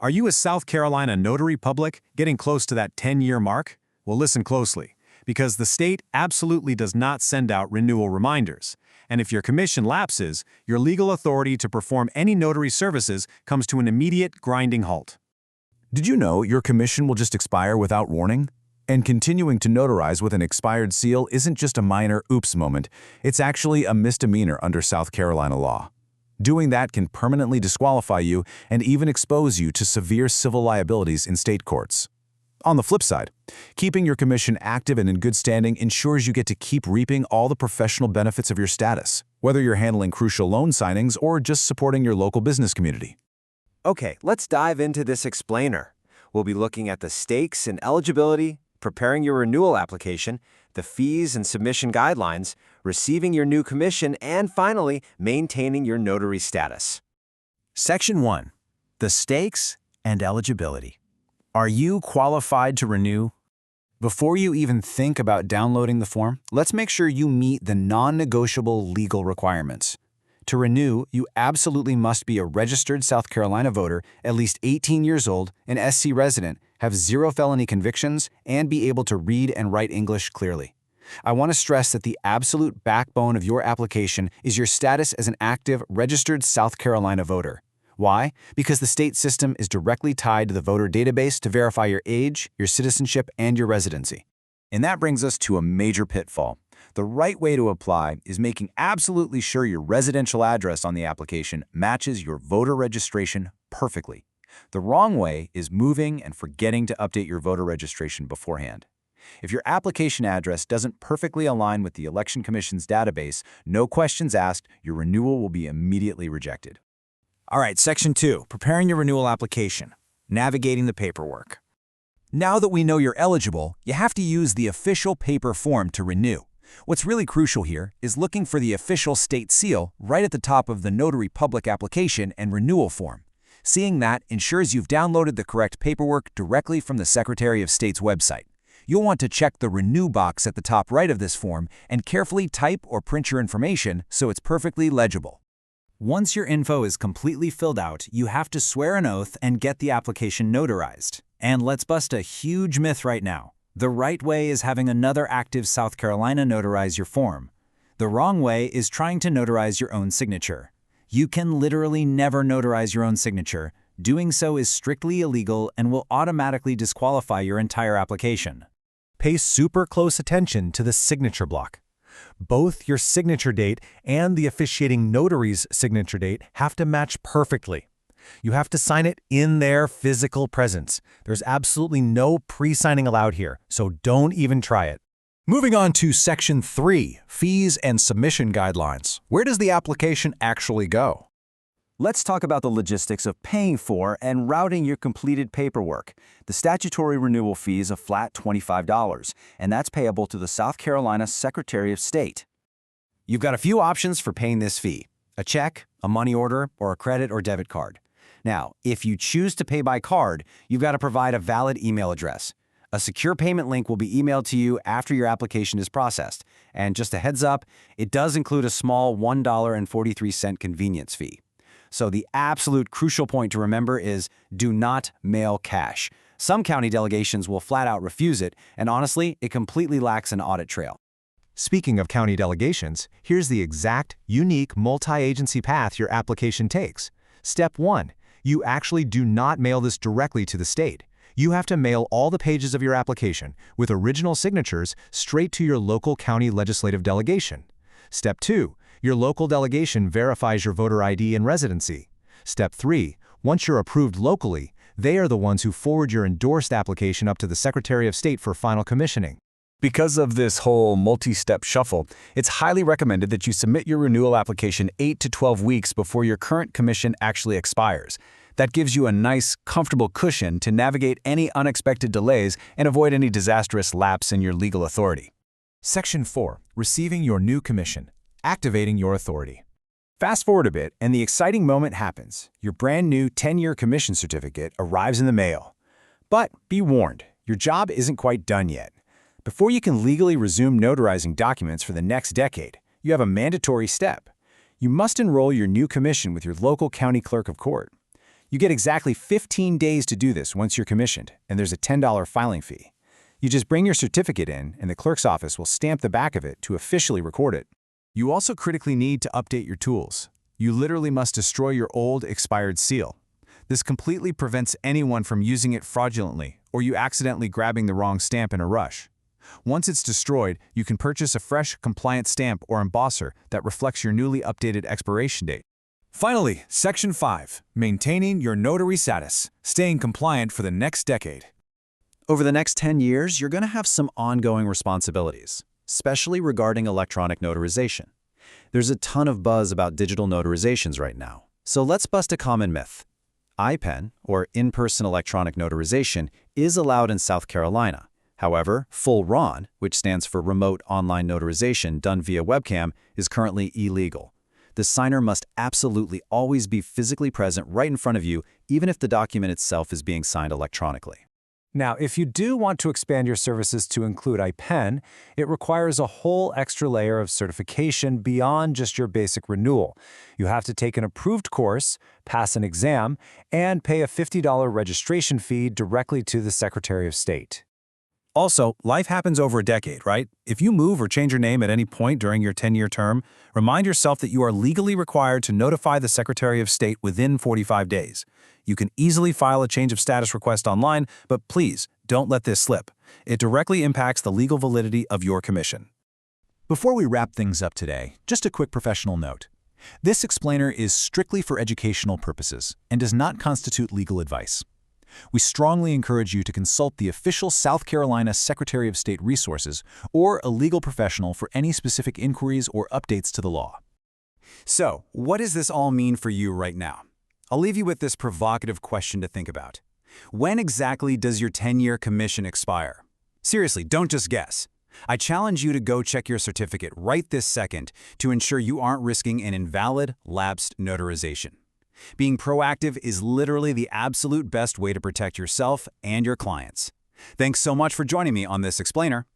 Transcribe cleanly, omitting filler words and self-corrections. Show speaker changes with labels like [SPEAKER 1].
[SPEAKER 1] Are you a South Carolina notary public getting close to that 10-year mark? Well, listen closely, because the state absolutely does not send out renewal reminders. And if your commission lapses, your legal authority to perform any notary services comes to an immediate grinding halt.
[SPEAKER 2] Did you know your commission will just expire without warning? And continuing to notarize with an expired seal isn't just a minor oops moment, it's actually a misdemeanor under South Carolina law. Doing that can permanently disqualify you and even expose you to severe civil liabilities in state courts. On the flip side, keeping your commission active and in good standing ensures you get to keep reaping all the professional benefits of your status, whether you're handling crucial loan signings or just supporting your local business community.
[SPEAKER 3] Okay, let's dive into this explainer. We'll be looking at the stakes and eligibility, preparing your renewal application, the fees and submission guidelines, receiving your new commission, and finally, maintaining your notary status.
[SPEAKER 4] Section 1. The stakes and eligibility. Are you qualified to renew? Before you even think about downloading the form, let's make sure you meet the non-negotiable legal requirements. To renew, you absolutely must be a registered South Carolina voter, at least 18 years old, an SC resident, have 0 felony convictions, and be able to read and write English clearly. I want to stress that the absolute backbone of your application is your status as an active, registered South Carolina voter. Why? Because the state system is directly tied to the voter database to verify your age, your citizenship, and your residency.
[SPEAKER 2] And that brings us to a major pitfall. The right way to apply is making absolutely sure your residential address on the application matches your voter registration perfectly. The wrong way is moving and forgetting to update your voter registration beforehand. If your application address doesn't perfectly align with the Election Commission's database, no questions asked, your renewal will be immediately rejected.
[SPEAKER 4] All right, Section 2, preparing your renewal application, navigating the paperwork. Now that we know you're eligible, you have to use the official paper form to renew. What's really crucial here is looking for the official state seal right at the top of the Notary Public application and renewal form. Seeing that ensures you've downloaded the correct paperwork directly from the Secretary of State's website. You'll want to check the Renew box at the top right of this form and carefully type or print your information so it's perfectly legible. Once your info is completely filled out, you have to swear an oath and get the application notarized. And let's bust a huge myth right now. The right way is having another active South Carolina notarize your form. The wrong way is trying to notarize your own signature. You can literally never notarize your own signature. Doing so is strictly illegal and will automatically disqualify your entire application.
[SPEAKER 1] Pay super close attention to the signature block. Both your signature date and the officiating notary's signature date have to match perfectly. You have to sign it in their physical presence. There's absolutely no pre-signing allowed here, so don't even try it.
[SPEAKER 5] Moving on to Section 3, Fees and Submission Guidelines. Where does the application actually go?
[SPEAKER 3] Let's talk about the logistics of paying for and routing your completed paperwork. The statutory renewal fee is a flat $25, and that's payable to the South Carolina Secretary of State. You've got a few options for paying this fee: a check, a money order, or a credit or debit card. Now, if you choose to pay by card, you've got to provide a valid email address. A secure payment link will be emailed to you after your application is processed. And just a heads up, it does include a small $1.43 convenience fee. So the absolute crucial point to remember is do not mail cash. Some county delegations will flat out refuse it, and honestly, it completely lacks an audit trail.
[SPEAKER 1] Speaking of county delegations, here's the exact, unique multi-agency path your application takes. Step 1. You actually do not mail this directly to the state. You have to mail all the pages of your application with original signatures straight to your local county legislative delegation. Step 2. Your local delegation verifies your voter ID and residency. Step 3. Once you're approved locally, they are the ones who forward your endorsed application up to the Secretary of State for final commissioning.
[SPEAKER 2] Because of this whole multi-step shuffle, it's highly recommended that you submit your renewal application 8 to 12 weeks before your current commission actually expires. That gives you a nice, comfortable cushion to navigate any unexpected delays and avoid any disastrous lapse in your legal authority.
[SPEAKER 1] Section 4. Receiving your new commission. Activating your authority.
[SPEAKER 4] Fast forward a bit, and the exciting moment happens. Your brand new 10-year commission certificate arrives in the mail. But be warned, your job isn't quite done yet. Before you can legally resume notarizing documents for the next decade, you have a mandatory step. You must enroll your new commission with your local county clerk of court. You get exactly 15 days to do this once you're commissioned, and there's a $10 filing fee. You just bring your certificate in, and the clerk's office will stamp the back of it to officially record it. You also critically need to update your tools. You literally must destroy your old, expired seal. This completely prevents anyone from using it fraudulently or you accidentally grabbing the wrong stamp in a rush. Once it's destroyed, you can purchase a fresh, compliant stamp or embosser that reflects your newly updated expiration date. Finally, Section 5, maintaining your notary status, staying compliant for the next decade.
[SPEAKER 3] Over the next 10 years, you're going to have some ongoing responsibilities, especially regarding electronic notarization. There's a ton of buzz about digital notarizations right now, so let's bust a common myth. IPEN, or in-person electronic notarization, is allowed in South Carolina. However, full RON, which stands for Remote Online Notarization done via webcam, is currently illegal. The signer must absolutely always be physically present right in front of you, even if the document itself is being signed electronically.
[SPEAKER 1] Now, if you do want to expand your services to include IPEN, it requires a whole extra layer of certification beyond just your basic renewal. You have to take an approved course, pass an exam, and pay a $50 registration fee directly to the Secretary of State.
[SPEAKER 2] Also, life happens over a decade, right? If you move or change your name at any point during your 10-year term, remind yourself that you are legally required to notify the Secretary of State within 45 days. You can easily file a change of status request online, but please don't let this slip. It directly impacts the legal validity of your commission.
[SPEAKER 5] Before we wrap things up today, just a quick professional note. This explainer is strictly for educational purposes and does not constitute legal advice. We strongly encourage you to consult the official South Carolina Secretary of State resources or a legal professional for any specific inquiries or updates to the law.
[SPEAKER 4] So, what does this all mean for you right now? I'll leave you with this provocative question to think about. When exactly does your 10-year commission expire? Seriously, don't just guess. I challenge you to go check your certificate right this second to ensure you aren't risking an invalid, lapsed notarization. Being proactive is literally the absolute best way to protect yourself and your clients. Thanks so much for joining me on this explainer.